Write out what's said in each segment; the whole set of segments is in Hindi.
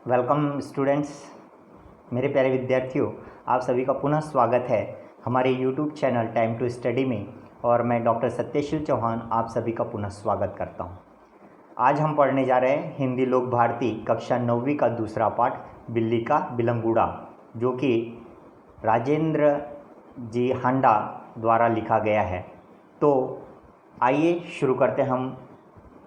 वेलकम स्टूडेंट्स, मेरे प्यारे विद्यार्थियों, आप सभी का पुनः स्वागत है हमारे YouTube channel time to study में। और मैं डॉक्टर सत्यशील चौहान आप सभी का पुनः स्वागत करता हूं। आज हम पढ़ने जा रहे हैं हिंदी लोक भारती कक्षा 9वीं का दूसरा पाठ बिल्ली का बिलंगुड़ा, जो कि राजेंद्र जी हांडा द्वारा लिखा गया है। तो आइए शुरू करते हैं हम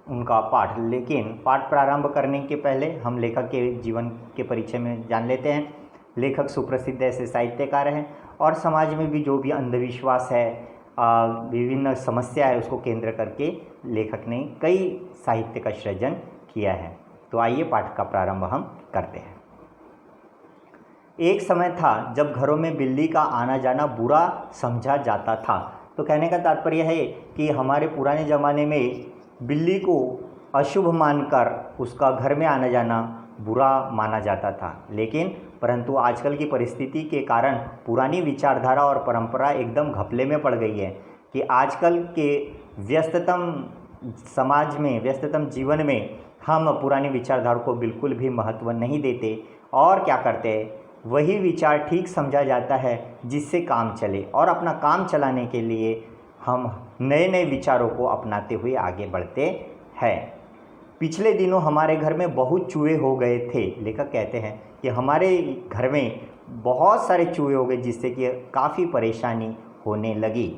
उनका पाठ। लेकिन पाठ प्रारंभ करने के पहले हम लेखक के जीवन के परिचय में जान लेते हैं। लेखक सुप्रसिद्ध ऐसे साहित्यकार हैं और समाज में भी जो भी अंधविश्वास है, विभिन्न समस्या है, उसको केंद्र करके लेखक ने कई साहित्य का सृजन किया है। तो आइए पाठ का प्रारंभ हम करते हैं। एक समय था जब घरों में बिल्ली का आना जाना बुरा समझा जाता था। तो कहने का तात्पर्य है कि हमारे पुराने ज़माने में बिल्ली को अशुभ मानकर उसका घर में आना जाना बुरा माना जाता था। लेकिन परंतु आजकल की परिस्थिति के कारण पुरानी विचारधारा और परंपरा एकदम घपले में पड़ गई है कि आजकल के व्यस्ततम समाज में, व्यस्ततम जीवन में हम पुरानी विचारधारा को बिल्कुल भी महत्व नहीं देते और क्या करते हैं, वही विचार ठीक समझा जाता है जिससे काम चले, और अपना काम चलाने के लिए हम नए नए विचारों को अपनाते हुए आगे बढ़ते हैं। पिछले दिनों हमारे घर में बहुत चूहे हो गए थे। लेखक कहते हैं कि हमारे घर में बहुत सारे चूहे हो गए, जिससे कि काफ़ी परेशानी होने लगी।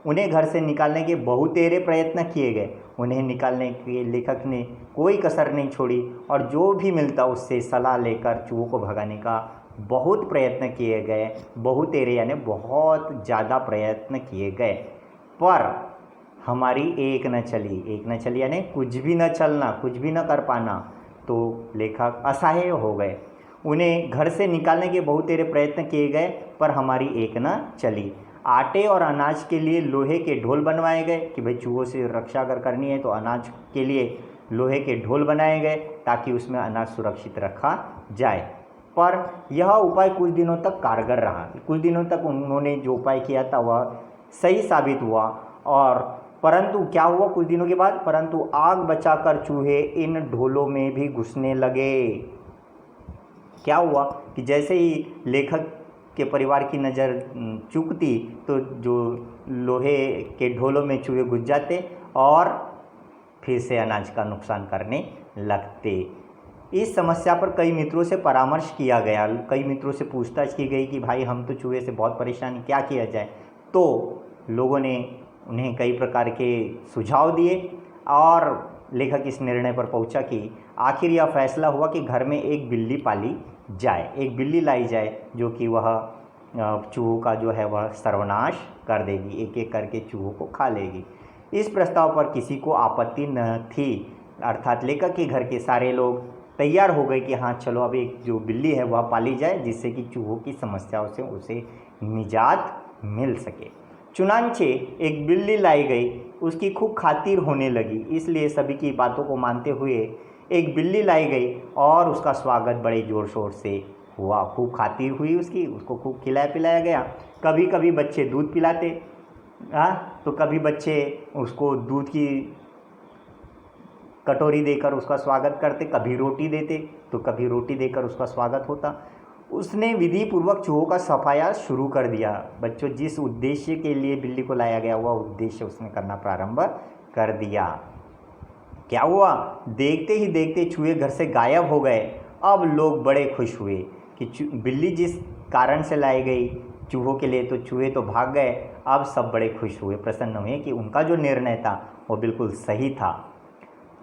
उन्हें घर से निकालने के बहुतेरे प्रयत्न किए गए। उन्हें निकालने के लेखक ने कोई कसर नहीं छोड़ी और जो भी मिलता उससे सलाह लेकर चूहों को भगाने का बहुत प्रयत्न किए गए। बहुतेरे यानी बहुत ज़्यादा प्रयत्न किए गए, पर हमारी एक न चली। एक न चली यानी कुछ भी न चलना, कुछ भी न कर पाना। तो लेखक असहाय हो गए। उन्हें घर से निकालने के बहुतेरे प्रयत्न किए गए, पर हमारी एक न चली। आटे और अनाज के लिए लोहे के ढोल बनवाए गए कि भाई चूहों से रक्षा अगर करनी है तो अनाज के लिए लोहे के ढोल बनाए गए ताकि उसमें अनाज सुरक्षित रखा जाए। पर यह उपाय कुछ दिनों तक कारगर रहा। कुछ दिनों तक उन्होंने जो उपाय किया था वह सही साबित हुआ, और परंतु क्या हुआ कुछ दिनों के बाद, परंतु आग बचाकर चूहे इन ढोलों में भी घुसने लगे। क्या हुआ कि जैसे ही लेखक के परिवार की नज़र चूकती तो जो लोहे के ढोलों में चूहे घुस जाते और फिर से अनाज का नुकसान करने लगते। इस समस्या पर कई मित्रों से परामर्श किया गया। कई मित्रों से पूछताछ की गई कि भाई हम तो चूहे से बहुत परेशान, क्या किया जाए। तो लोगों ने उन्हें कई प्रकार के सुझाव दिए और लेखक इस निर्णय पर पहुंचा कि आखिर यह फैसला हुआ कि घर में एक बिल्ली पाली जाए, एक बिल्ली लाई जाए जो कि वह चूहों का जो है वह सर्वनाश कर देगी, एक एक करके चूहों को खा लेगी। इस प्रस्ताव पर किसी को आपत्ति न थी, अर्थात लेखक के घर के सारे लोग तैयार हो गए कि हाँ चलो अब एक जो बिल्ली है वह पाली जाए, जिससे कि चूहों की समस्याओं से उसे निजात मिल सके। चुनांचे एक बिल्ली लाई गई। उसकी खूब खातिर होने लगी, इसलिए सभी की बातों को मानते हुए एक बिल्ली लाई गई और उसका स्वागत बड़े ज़ोर शोर से हुआ। खूब खातिर हुई उसकी, उसको खूब खिलाया पिलाया गया। कभी कभी बच्चे दूध पिलाते, तो कभी बच्चे उसको दूध की कटोरी देकर उसका स्वागत करते, कभी रोटी देते तो कभी रोटी देकर उसका स्वागत होता। उसने विधि पूर्वक चूहों का सफाया शुरू कर दिया। बच्चों, जिस उद्देश्य के लिए बिल्ली को लाया गया वह उद्देश्य उसने करना प्रारंभ कर दिया। क्या हुआ, देखते ही देखते चूहे घर से गायब हो गए। अब लोग बड़े खुश हुए कि बिल्ली जिस कारण से लाई गई चूहों के लिए, तो चूहे तो भाग गए। अब सब बड़े खुश हुए, प्रसन्न हुए कि उनका जो निर्णय था वो बिल्कुल सही था।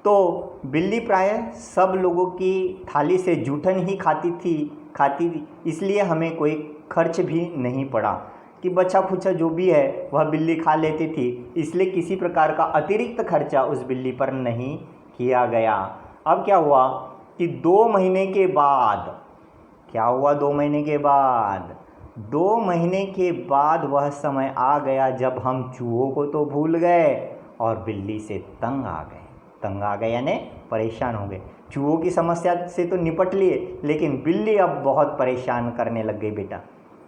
तो बिल्ली प्रायः सब लोगों की थाली से जूठन ही खाती थी, इसलिए हमें कोई खर्च भी नहीं पड़ा कि बचा खुचा जो भी है वह बिल्ली खा लेती थी। इसलिए किसी प्रकार का अतिरिक्त खर्चा उस बिल्ली पर नहीं किया गया। अब क्या हुआ कि 2 महीने के बाद, क्या हुआ 2 महीने के बाद, 2 महीने के बाद वह समय आ गया जब हम चूहों को तो भूल गए और बिल्ली से तंग आ गए। तंग आ गए यानी परेशान हो गए। चूहों की समस्या से तो निपट लिए, लेकिन बिल्ली अब बहुत परेशान करने लग गई। बेटा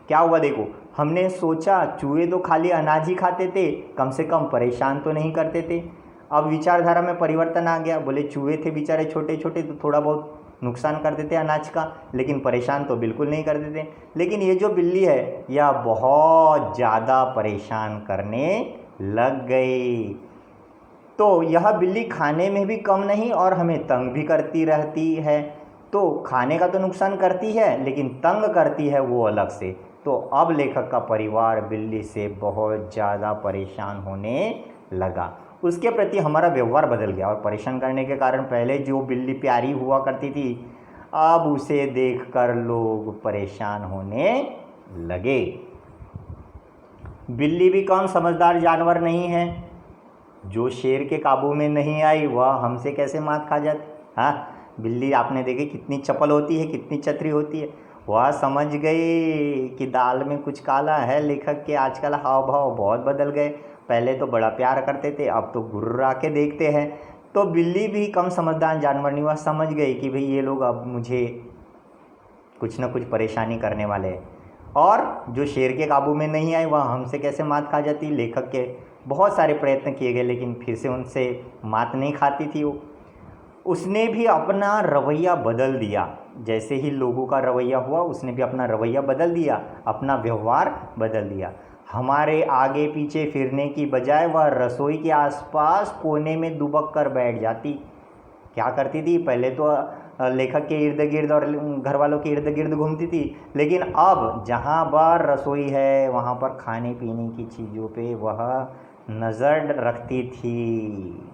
क्या हुआ देखो, हमने सोचा चूहे तो खाली अनाज ही खाते थे, कम से कम परेशान तो नहीं करते थे। अब विचारधारा में परिवर्तन आ गया। बोले चूहे थे बेचारे छोटे छोटे, तो थोड़ा बहुत नुकसान कर देते अनाज का, लेकिन परेशान तो बिल्कुल नहीं कर देते। लेकिन ये जो बिल्ली है यह बहुत ज़्यादा परेशान करने लग गई। तो यह बिल्ली खाने में भी कम नहीं और हमें तंग भी करती रहती है। तो खाने का तो नुकसान करती है लेकिन तंग करती है वो अलग से। तो अब लेखक का परिवार बिल्ली से बहुत ज़्यादा परेशान होने लगा। उसके प्रति हमारा व्यवहार बदल गया और परेशान करने के कारण पहले जो बिल्ली प्यारी हुआ करती थी अब उसे देखकर लोग परेशान होने लगे। बिल्ली भी कम समझदार जानवर नहीं है। जो शेर के काबू में नहीं आई वह हमसे कैसे मात खा जाती। हाँ, बिल्ली आपने देखी कितनी चपल होती है, कितनी चतुरी होती है। वह समझ गई कि दाल में कुछ काला है। लेखक के आजकल हाव भाव बहुत बदल गए। पहले तो बड़ा प्यार करते थे, अब तो गुर्रा के देखते हैं। तो बिल्ली भी कम समझदार जानवर नहीं, वह समझ गई कि भाई ये लोग अब मुझे कुछ ना कुछ परेशानी करने वाले हैं। और जो शेर के काबू में नहीं आए वह हमसे कैसे मात खा जाती। लेखक के बहुत सारे प्रयत्न किए गए लेकिन फिर से उनसे मात नहीं खाती थी वो। उसने भी अपना रवैया बदल दिया। जैसे ही लोगों का रवैया हुआ उसने भी अपना रवैया बदल दिया, अपना व्यवहार बदल दिया। हमारे आगे पीछे फिरने की बजाय वह रसोई के आसपास कोने में दुबक कर बैठ जाती। क्या करती थी, पहले तो लेखक के इर्द गिर्द और घर वालों के इर्द गिर्द घूमती थी, लेकिन अब जहाँ बार रसोई है वहाँ पर खाने पीने की चीज़ों पे वह नज़र रखती थी।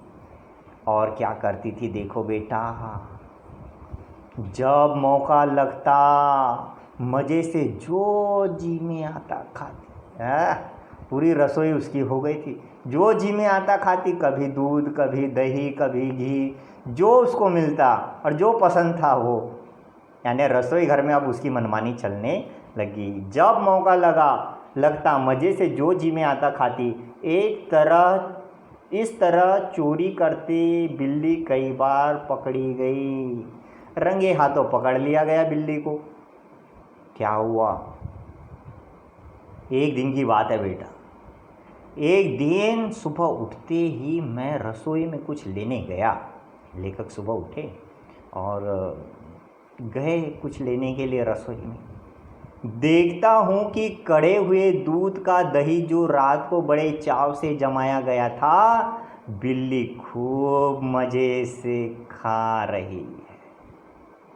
और क्या करती थी देखो बेटा, जब मौका लगता मज़े से जो जी में आता खाती। पूरी रसोई उसकी हो गई थी। जो जी में आता खाती, कभी दूध, कभी दही, कभी घी, जो उसको मिलता और जो पसंद था वो। यानी रसोई घर में अब उसकी मनमानी चलने लगी। जब मौका लगता मज़े से जो जी में आता खाती। इस तरह चोरी करते बिल्ली कई बार पकड़ी गई। रंगे हाथों पकड़ लिया गया बिल्ली को। क्या हुआ, एक दिन की बात है बेटा। एक दिन सुबह उठते ही मैं रसोई में कुछ लेने गया। लेखक सुबह उठे और गए कुछ लेने के लिए रसोई में। देखता हूँ कि कड़े हुए दूध का दही जो रात को बड़े चाव से जमाया गया था बिल्ली खूब मज़े से खा रही है।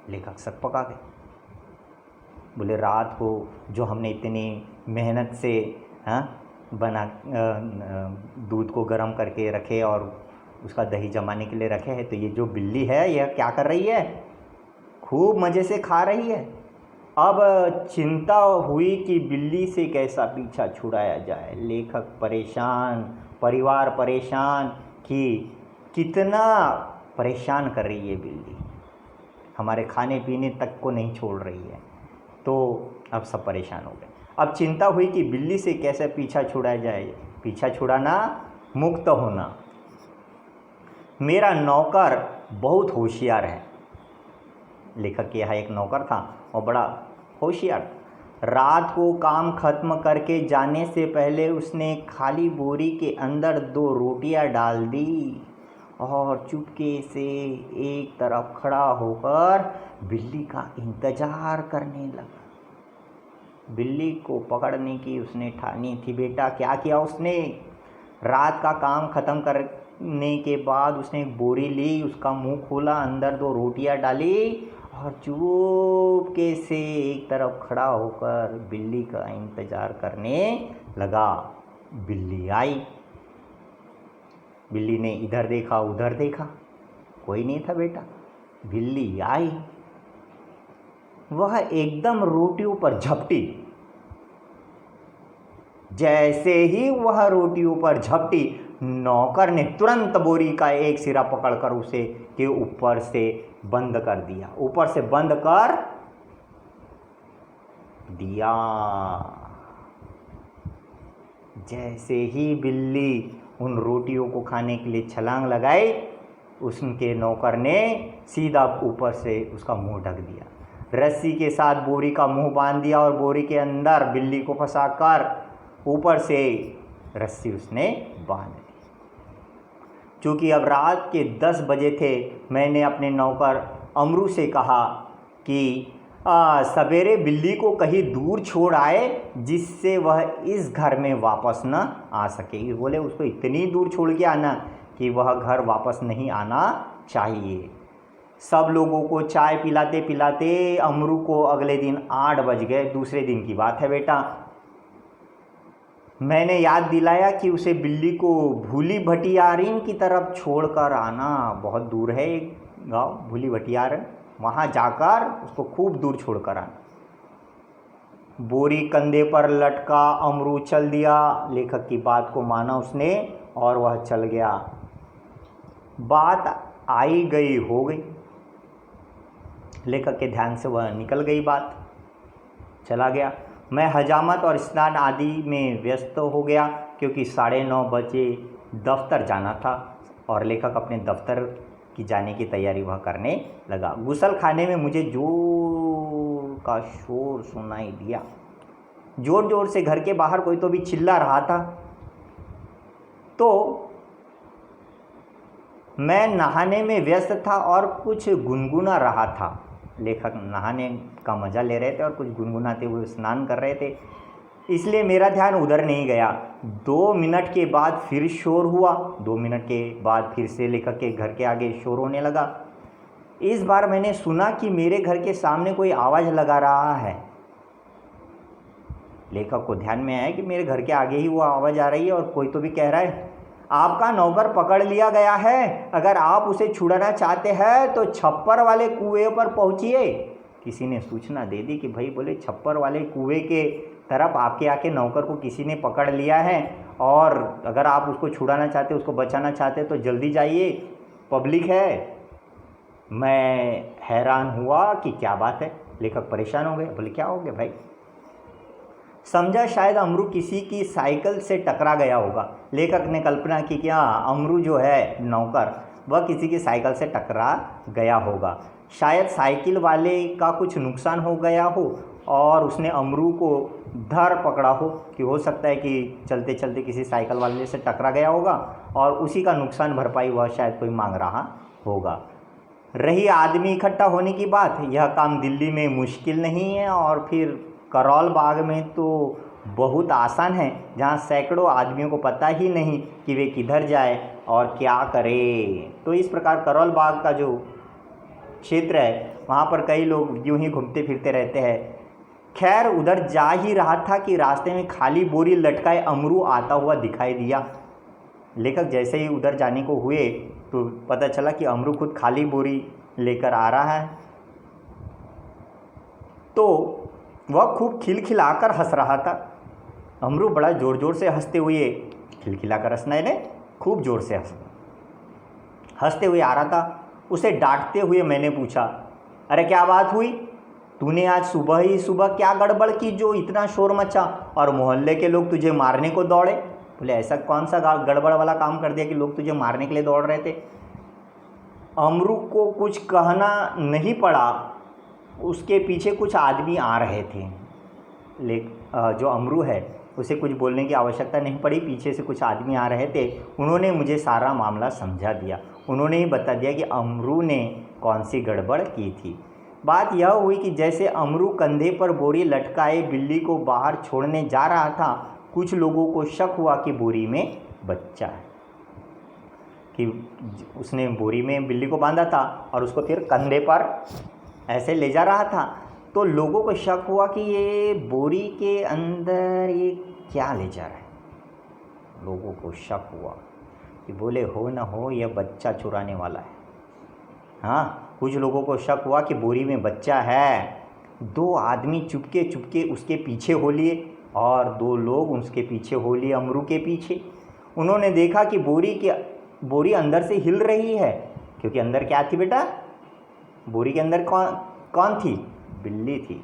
लेखक सक पका गए। बोले रात को जो हमने इतनी मेहनत से बना दूध को गर्म करके रखे और उसका दही जमाने के लिए रखे हैं, तो ये जो बिल्ली है यह क्या कर रही है, खूब मज़े से खा रही है। अब चिंता हुई कि बिल्ली से कैसा पीछा छुड़ाया जाए। लेखक परेशान, परिवार परेशान कि कितना परेशान कर रही है बिल्ली, हमारे खाने पीने तक को नहीं छोड़ रही है। तो अब सब परेशान हो गए। अब चिंता हुई कि बिल्ली से कैसे पीछा छुड़ाया जाए। पीछा छुड़ाना, मुक्त होना। मेरा नौकर बहुत होशियार है। लेखक के यहाँ एक नौकर था और बड़ा होशियार। रात को काम खत्म करके जाने से पहले उसने खाली बोरी के अंदर 2 रोटियां डाल दी और चुपके से एक तरफ खड़ा होकर बिल्ली का इंतज़ार करने लगा। बिल्ली को पकड़ने की उसने ठानी थी। बेटा क्या किया उसने, रात का काम ख़त्म करने के बाद उसने एक बोरी ली, उसका मुंह खोला, अंदर 2 रोटियां डाली और चुपके से एक तरफ खड़ा होकर बिल्ली का इंतज़ार करने लगा। बिल्ली आई। बिल्ली ने इधर देखा उधर देखा, कोई नहीं था बेटा। बिल्ली आई, वह एकदम रोटियों पर झपटी। जैसे ही वह रोटियों पर झपटी, नौकर ने तुरंत बोरी का एक सिरा पकड़कर उसे के ऊपर से बंद कर दिया, ऊपर से बंद कर दिया। जैसे ही बिल्ली उन रोटियों को खाने के लिए छलांग लगाई, उसके नौकर ने सीधा ऊपर से उसका मुंह ढक दिया। रस्सी के साथ बोरी का मुंह बांध दिया और बोरी के अंदर बिल्ली को फंसाकर ऊपर से रस्सी उसने बांध दी। चूँकि अब रात के 10 बजे थे, मैंने अपने नौकर अमरू से कहा कि सवेरे बिल्ली को कहीं दूर छोड़ आए जिससे वह इस घर में वापस न आ सके। बोले उसको इतनी दूर छोड़ के आना कि वह घर वापस नहीं आना चाहिए। सब लोगों को चाय पिलाते पिलाते अमरू को अगले दिन 8 बज गए। दूसरे दिन की बात है बेटा। मैंने याद दिलाया कि उसे बिल्ली को भूली भटियारिन की तरफ छोड़कर आना। बहुत दूर है एक गाँव भूली भटियारिन, वहाँ जाकर उसको खूब दूर छोड़कर आना। बोरी कंधे पर लटका अमरू चल दिया। लेखक की बात को माना उसने और वह चल गया। बात आई गई हो गई। लेखक के ध्यान से वह निकल गई बात, चला गया। मैं हजामत और स्नान आदि में व्यस्त हो गया क्योंकि 9:30 बजे दफ्तर जाना था और लेखक अपने दफ्तर की जाने की तैयारी वह करने लगा। गुसल खाने में मुझे जोर का शोर सुनाई दिया। जोर जोर से घर के बाहर कोई तो भी चिल्ला रहा था। तो मैं नहाने में व्यस्त था और कुछ गुनगुना रहा था। लेखक नहाने का मज़ा ले रहे थे और कुछ गुनगुनाते हुए स्नान कर रहे थे, इसलिए मेरा ध्यान उधर नहीं गया। 2 मिनट के बाद फिर शोर हुआ। 2 मिनट के बाद फिर से लेखक के घर के आगे शोर होने लगा। इस बार मैंने सुना कि मेरे घर के सामने कोई आवाज़ लगा रहा है। लेखक को ध्यान में आया कि मेरे घर के आगे ही वो आवाज़ आ रही है और कोई तो भी कह रहा है, आपका नौकर पकड़ लिया गया है, अगर आप उसे छुड़ाना चाहते हैं तो छप्पर वाले कुएं पर पहुंचिए। किसी ने सूचना दे दी कि भाई बोले छप्पर वाले कुएं के तरफ आपके आके नौकर को किसी ने पकड़ लिया है और अगर आप उसको छुड़ाना चाहते, उसको बचाना चाहते तो जल्दी जाइए, पब्लिक है। मैं हैरान हुआ कि क्या बात है। लेखक परेशान हो गए। बोले क्या हो गया भाई? समझा शायद अमरू किसी की साइकिल से टकरा गया होगा। लेखक ने कल्पना की कि हाँ, अमरू जो है नौकर, वह किसी की साइकिल से टकरा गया होगा। शायद साइकिल वाले का कुछ नुकसान हो गया हो और उसने अमरू को धर पकड़ा हो, कि हो सकता है कि चलते चलते किसी साइकिल वाले से टकरा गया होगा और उसी का नुकसान भरपाई वह शायद कोई मांग रहा होगा। रही आदमी इकट्ठा होने की बात, यह काम दिल्ली में मुश्किल नहीं है और फिर करोल बाग में तो बहुत आसान है, जहाँ सैकड़ों आदमियों को पता ही नहीं कि वे किधर जाए और क्या करे। तो इस प्रकार करोल बाग का जो क्षेत्र है वहाँ पर कई लोग यूं ही घूमते फिरते रहते हैं। खैर उधर जा ही रहा था कि रास्ते में खाली बोरी लटकाए अमरू आता हुआ दिखाई दिया। लेखक जैसे ही उधर जाने को हुए तो पता चला कि अमरू खुद खाली बोरी लेकर आ रहा है। तो वह खूब खिलखिलाकर हंस रहा था। अमरू बड़ा ज़ोर ज़ोर से हंसते हुए, खिलखिलाकर हंसना है, खूब ज़ोर से हंसते हुए आ रहा था। उसे डांटते हुए मैंने पूछा, अरे क्या बात हुई? तूने आज सुबह ही सुबह क्या गड़बड़ की जो इतना शोर मचा और मोहल्ले के लोग तुझे मारने को दौड़े? बोले ऐसा कौन सा गड़बड़ वाला काम कर दिया कि लोग तुझे मारने के लिए दौड़ रहे थे? अमरू को कुछ कहना नहीं पड़ा। उसके पीछे कुछ आदमी आ रहे थे। जो अमरू है उसे कुछ बोलने की आवश्यकता नहीं पड़ी। पीछे से कुछ आदमी आ रहे थे। उन्होंने मुझे सारा मामला समझा दिया। उन्होंने ही बता दिया कि अमरू ने कौन सी गड़बड़ की थी। बात यह हुई कि जैसे अमरू कंधे पर बोरी लटकाए बिल्ली को बाहर छोड़ने जा रहा था, कुछ लोगों को शक हुआ कि बोरी में बच्चा है, कि उसने बोरी में बिल्ली को बांधा था और उसको फिर कंधे पर ऐसे ले जा रहा था। तो लोगों को शक हुआ कि ये बोरी के अंदर ये क्या ले जा रहा है। लोगों को शक हुआ कि बोले हो न हो यह बच्चा चुराने वाला है। हाँ, कुछ लोगों को शक हुआ कि बोरी में बच्चा है। 2 आदमी चुपके चुपके उसके पीछे हो लिए और 2 लोग उसके पीछे हो लिए अमरू के पीछे। उन्होंने देखा कि बोरी अंदर से हिल रही है, क्योंकि अंदर क्या थी बेटा? बोरी के अंदर कौन थी? बिल्ली थी।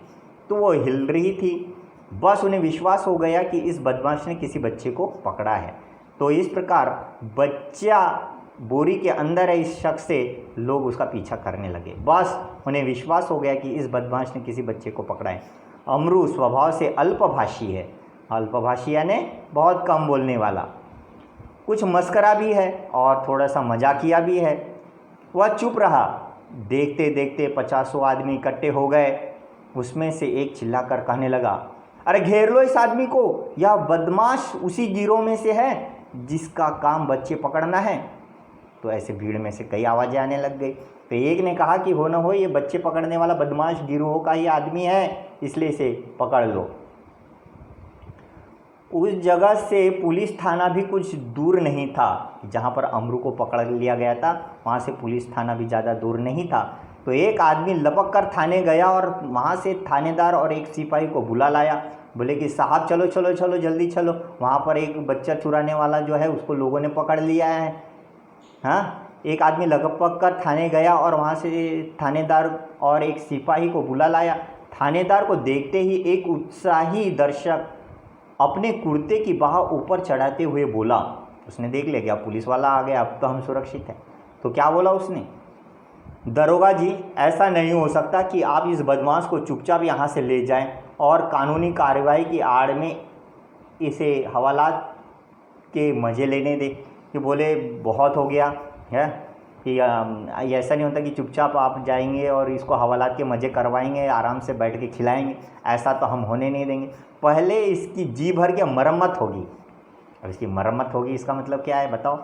तो वो हिल रही थी। बस उन्हें विश्वास हो गया कि इस बदमाश ने किसी बच्चे को पकड़ा है। तो इस प्रकार बच्चा बोरी के अंदर है इस शक से लोग उसका पीछा करने लगे। बस उन्हें विश्वास हो गया कि इस बदमाश ने किसी बच्चे को पकड़ा है। अमरू स्वभाव से अल्पभाषी है। अल्पभाषी यानी बहुत कम बोलने वाला, कुछ मस्करा भी है और थोड़ा सा मजाकिया भी है। वह चुप रहा देखते देखते 50 आदमी इकट्ठे हो गए। उसमें से एक चिल्लाकर कहने लगा, अरे घेर लो इस आदमी को, यह बदमाश उसी गिरोह में से है जिसका काम बच्चे पकड़ना है। तो ऐसे भीड़ में से कई आवाज़ें आने लग गई। तो एक ने कहा कि हो न हो ये बच्चे पकड़ने वाला बदमाश गिरोह का ही आदमी है, इसलिए इसे पकड़ लो। उस जगह से पुलिस थाना भी कुछ दूर नहीं था, जहाँ पर अमरू को पकड़ लिया गया था वहाँ से पुलिस थाना भी ज़्यादा दूर नहीं था। तो एक आदमी लपक कर थाने गया और वहाँ से थानेदार और एक सिपाही को बुला लाया। बोले कि साहब चलो चलो चलो जल्दी चलो, वहाँ पर एक बच्चा चुराने वाला जो है उसको लोगों ने पकड़ लिया है। हाँ, एक आदमी लपक कर थाने गया और वहाँ से थानेदार और एक सिपाही को बुला लाया। थानेदार को देखते ही एक उत्साही दर्शक अपने कुर्ते की बाह ऊपर चढ़ाते हुए बोला, उसने देख लिया कि अब पुलिस वाला आ गया, अब तो हम सुरक्षित हैं। तो क्या बोला उसने, दरोगा जी ऐसा नहीं हो सकता कि आप इस बदमाश को चुपचाप यहाँ से ले जाएं और कानूनी कार्रवाई की आड़ में इसे हवालात के मज़े लेने दें। कि बोले बहुत हो गया है कि ऐसा नहीं होता कि चुपचाप आप जाएंगे और इसको हवालात के मज़े करवाएंगे, आराम से बैठ के खिलाएंगे, ऐसा तो हम होने नहीं देंगे। पहले इसकी जी भर के मरम्मत होगी। अब इसकी मरम्मत होगी इसका मतलब क्या है बताओ?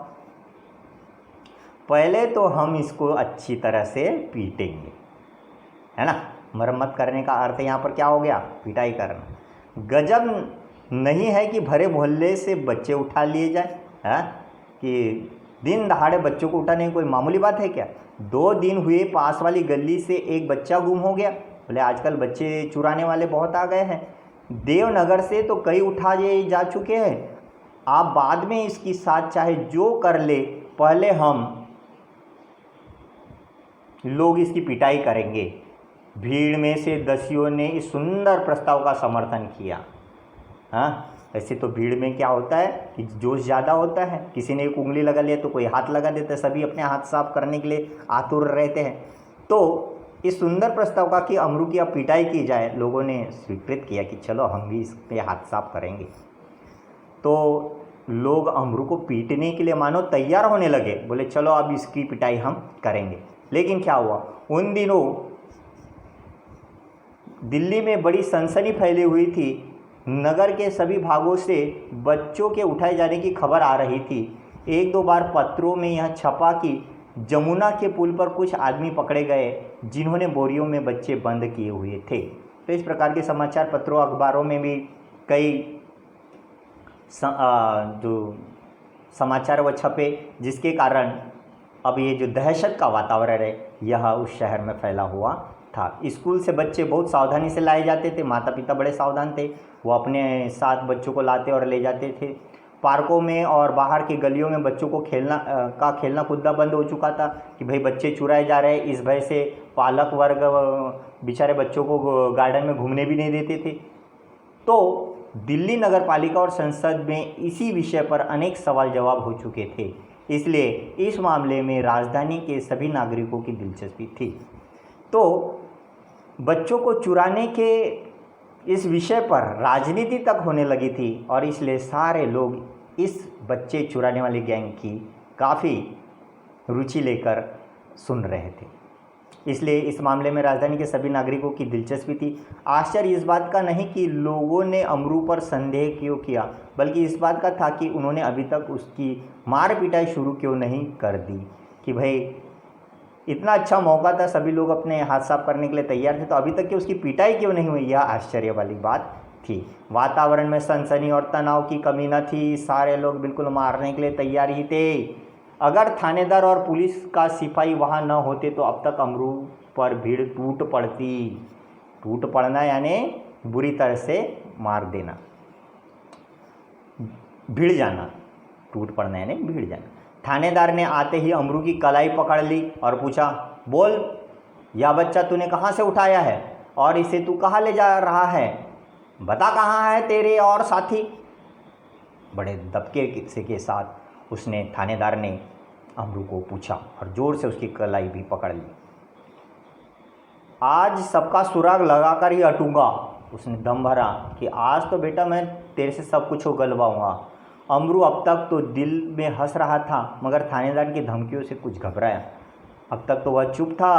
पहले तो हम इसको अच्छी तरह से पीटेंगे, है ना। मरम्मत करने का अर्थ यहाँ पर क्या हो गया, पिटाई करना। गजब नहीं है कि भरे मोहल्ले से बच्चे उठा लिए जाए, है कि दिन दहाड़े बच्चों को उठाने की कोई मामूली बात है क्या? 2 दिन हुए पास वाली गली से एक बच्चा गुम हो गया। बोले आजकल बच्चे चुराने वाले बहुत आ गए हैं। देवनगर से तो कई उठा जा चुके हैं। आप बाद में इसकी साथ चाहे जो कर ले, पहले हम लोग इसकी पिटाई करेंगे। भीड़ में से दसियों ने इस सुंदर प्रस्ताव का समर्थन किया। हाँ, ऐसे तो भीड़ में क्या होता है कि जोश ज़्यादा होता है, किसी ने एक उंगली लगा लिया तो कोई हाथ लगा देता है, सभी अपने हाथ साफ करने के लिए आतुर रहते हैं। तो इस सुंदर प्रस्ताव का कि अमरू की अब पिटाई की जाए, लोगों ने स्वीकृत किया कि चलो हम भी इस पे हाथ साफ करेंगे। तो लोग अमरू को पीटने के लिए मानो तैयार होने लगे। बोले चलो अब इसकी पिटाई हम करेंगे। लेकिन क्या हुआ, उन दिनों दिल्ली में बड़ी सनसनी फैली हुई थी। नगर के सभी भागों से बच्चों के उठाए जाने की खबर आ रही थी। 1-2 बार पत्रों में यह छपा कि जमुना के पुल पर कुछ आदमी पकड़े गए जिन्होंने बोरियों में बच्चे बंद किए हुए थे। तो इस प्रकार के समाचार पत्रों अखबारों में भी कई जो समाचार वो छपे, जिसके कारण अब ये जो दहशत का वातावरण है यह उस शहर में फैला हुआ था। स्कूल से बच्चे बहुत सावधानी से लाए जाते थे, माता पिता बड़े सावधान थे, वो अपने साथ बच्चों को लाते और ले जाते थे। पार्कों में और बाहर की गलियों में बच्चों को खेलना कूदना बंद हो चुका था कि भाई बच्चे चुराए जा रहे हैं। इस भय से पालक वर्ग बेचारे बच्चों को गार्डन में घूमने भी नहीं देते थे। तो दिल्ली नगर पालिका और संसद में इसी विषय पर अनेक सवाल जवाब हो चुके थे, इसलिए इस मामले में राजधानी के सभी नागरिकों की दिलचस्पी थी। तो बच्चों को चुराने के इस विषय पर राजनीति तक होने लगी थी और इसलिए सारे लोग इस बच्चे चुराने वाली गैंग की काफ़ी रुचि लेकर सुन रहे थे। इसलिए इस मामले में राजधानी के सभी नागरिकों की दिलचस्पी थी। आश्चर्य इस बात का नहीं कि लोगों ने अमरू पर संदेह क्यों किया, बल्कि इस बात का था कि उन्होंने अभी तक उसकी मार पिटाई शुरू क्यों नहीं कर दी। कि भाई इतना अच्छा मौका था, सभी लोग अपने हाथ साफ करने के लिए तैयार थे, तो अभी तक कि उसकी पिटाई क्यों नहीं हुई, यह आश्चर्य वाली बात थी। वातावरण में सनसनी और तनाव की कमी न थी, सारे लोग बिल्कुल मारने के लिए तैयार ही थे। अगर थानेदार और पुलिस का सिपाही वहाँ न होते तो अब तक अमरू पर भीड़ टूट पड़ती। टूट पड़ना यानी बुरी तरह से मार देना, भिड़ जाना। टूट पड़ना यानी भिड़ जाना। थानेदार ने आते ही अमरू की कलाई पकड़ ली और पूछा, बोल, यह बच्चा तूने कहाँ से उठाया है और इसे तू कहाँ ले जा रहा है? बता कहाँ है तेरे और साथी? बड़े दबके के साथ उसने थानेदार ने अमरू को पूछा और ज़ोर से उसकी कलाई भी पकड़ ली। आज सबका सुराग लगाकर ही हटूंगा, उसने दम भरा कि आज तो बेटा मैं तेरे से सब कुछ उगलवाऊंगा। अमरू अब तक तो दिल में हंस रहा था, मगर थानेदार की धमकियों से कुछ घबराया। अब तक तो वह चुप था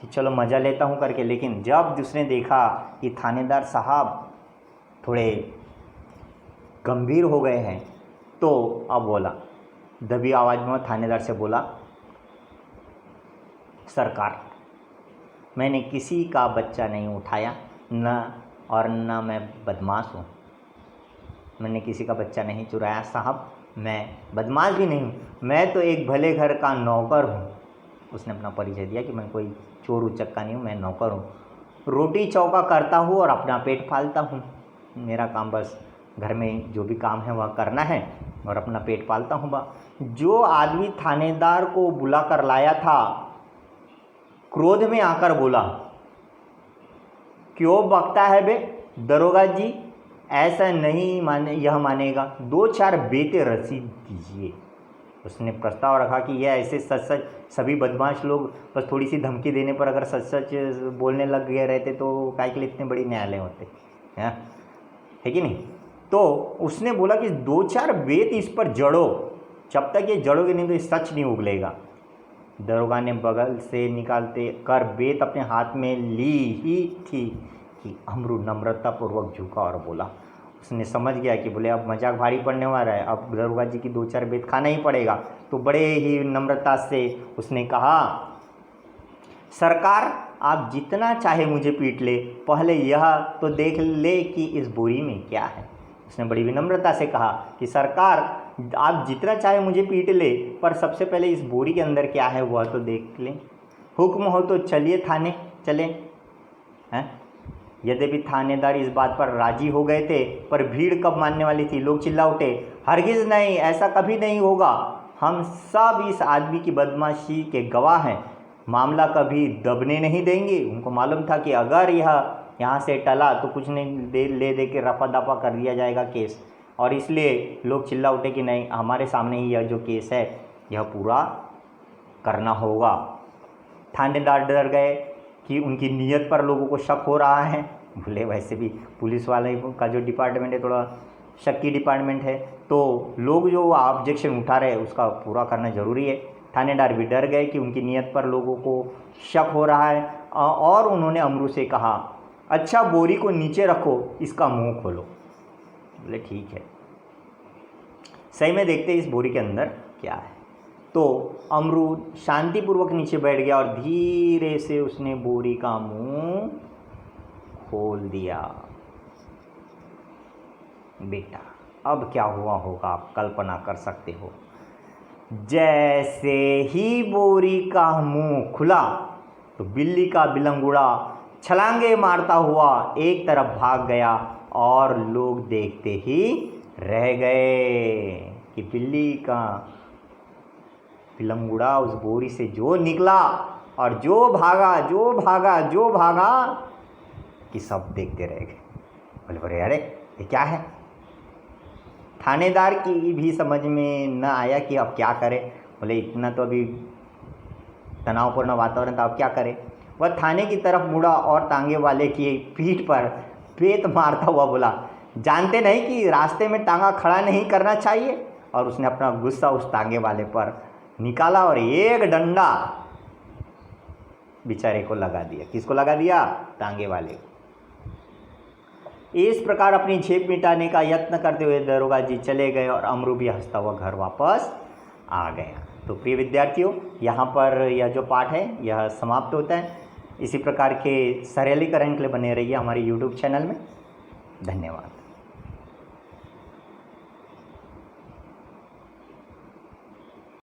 कि चलो मज़ा लेता हूँ करके, लेकिन जब उसने देखा कि थानेदार साहब थोड़े गंभीर हो गए हैं तो अब बोला, दबी आवाज़ में वह थानेदार से बोला, सरकार, मैंने किसी का बच्चा नहीं उठाया न मैं बदमाश हूँ, मैंने किसी का बच्चा नहीं चुराया साहब, मैं बदमाश भी नहीं हूँ, मैं तो एक भले घर का नौकर हूँ। उसने अपना परिचय दिया कि मैं कोई चोर उचक्का नहीं हूँ, मैं नौकर हूँ, रोटी चौका करता हूँ और अपना पेट पालता हूँ। मेरा काम बस घर में जो भी काम है वह करना है और अपना पेट पालता हूँ बा। जो आदमी थानेदार को बुला कर लाया था क्रोध में आकर बोला, क्यों बकता है बे दरोगा जी, ऐसा नहीं मानेगा, 2-4 बेटे रसीद दीजिए। उसने प्रस्ताव रखा कि यह ऐसे सच सभी बदमाश लोग बस थोड़ी सी धमकी देने पर अगर सच बोलने लग गए रहते तो काय के लिए इतने बड़ी न्यायालय होते हैं, है कि नहीं। तो उसने बोला कि 2-4 बेत इस पर जड़ो, जब तक ये जड़ोगे नहीं तो ये सच नहीं उगलेगा। दरोगा ने बगल से निकालते कर बेत अपने हाथ में ली ही थी कि अमरू नम्रतापूर्वक झुका और बोला, उसने समझ गया कि बोले अब मजाक भारी पड़ने वाला है, अब दरोगा जी की 2-4 बेत खाना ही पड़ेगा। तो बड़े ही नम्रता से उसने कहा, सरकार आप जितना चाहे मुझे पीट ले, पहले यह तो देख ले कि इस बोरी में क्या है। उसने बड़ी विनम्रता से कहा कि सरकार आप जितना चाहे मुझे पीट ले, पर सबसे पहले इस बोरी के अंदर क्या है वह तो देख लें। हुक्म हो तो चलिए थाने चलें। हैं? यद्यपि थानेदार इस बात पर राजी हो गए थे, पर भीड़ कब मानने वाली थी। लोग चिल्ला उठे, हरगिज़ नहीं, ऐसा कभी नहीं होगा, हम सब इस आदमी की बदमाशी के गवाह हैं, मामला कभी दबने नहीं देंगे। उनको मालूम था कि अगर यह यहाँ से टला तो कुछ नहीं ले दे के रफा दफा कर दिया जाएगा केस, और इसलिए लोग चिल्ला उठे कि नहीं, हमारे सामने ही यह जो केस है यह पूरा करना होगा। थानेदार डर गए कि उनकी नीयत पर लोगों को शक हो रहा है। बोले वैसे भी पुलिस वाले का जो डिपार्टमेंट है थोड़ा शक्की डिपार्टमेंट है, तो लोग जो ऑब्जेक्शन उठा रहे हैं उसका पूरा करना ज़रूरी है। थानेदार भी डर गए कि उनकी नीयत पर लोगों को शक हो रहा है, और उन्होंने अमरू से कहा, अच्छा बोरी को नीचे रखो, इसका मुंह खोलो। बोले ठीक है। सही में देखते इस बोरी के अंदर क्या है। तो अमरूद शांतिपूर्वक नीचे बैठ गया और धीरे से उसने बोरी का मुंह खोल दिया। बेटा अब क्या हुआ होगा आप कल्पना कर सकते हो। जैसे ही बोरी का मुंह खुला तो बिल्ली का बिलंगुड़ा छलांगे मारता हुआ एक तरफ भाग गया, और लोग देखते ही रह गए कि बिल्ली का बिलंगुड़ा उस बोरी से जो निकला और जो भागा कि सब देखते रह गए। बोले बोले अरे ये क्या है। थानेदार की भी समझ में न आया कि अब क्या करे। बोले इतना तो अभी तनावपूर्ण वातावरण था, अब क्या करे। वह थाने की तरफ मुड़ा और तांगे वाले की पीठ पर पेट मारता हुआ बोला, जानते नहीं कि रास्ते में टांगा खड़ा नहीं करना चाहिए। और उसने अपना गुस्सा उस तांगे वाले पर निकाला और एक डंडा बेचारे को लगा दिया। किसको लगा दिया? तांगे वाले को। इस प्रकार अपनी झेप मिटाने का यत्न करते हुए दरोगा जी चले गए और अमरू भी हंसता हुआ घर वापस आ गया। तो प्रिय विद्यार्थियों, यहाँ पर यह जो पाठ है यह समाप्त होता है। इसी प्रकार के सरलीकरण के लिए बने रहिए हमारे YouTube चैनल में। धन्यवाद।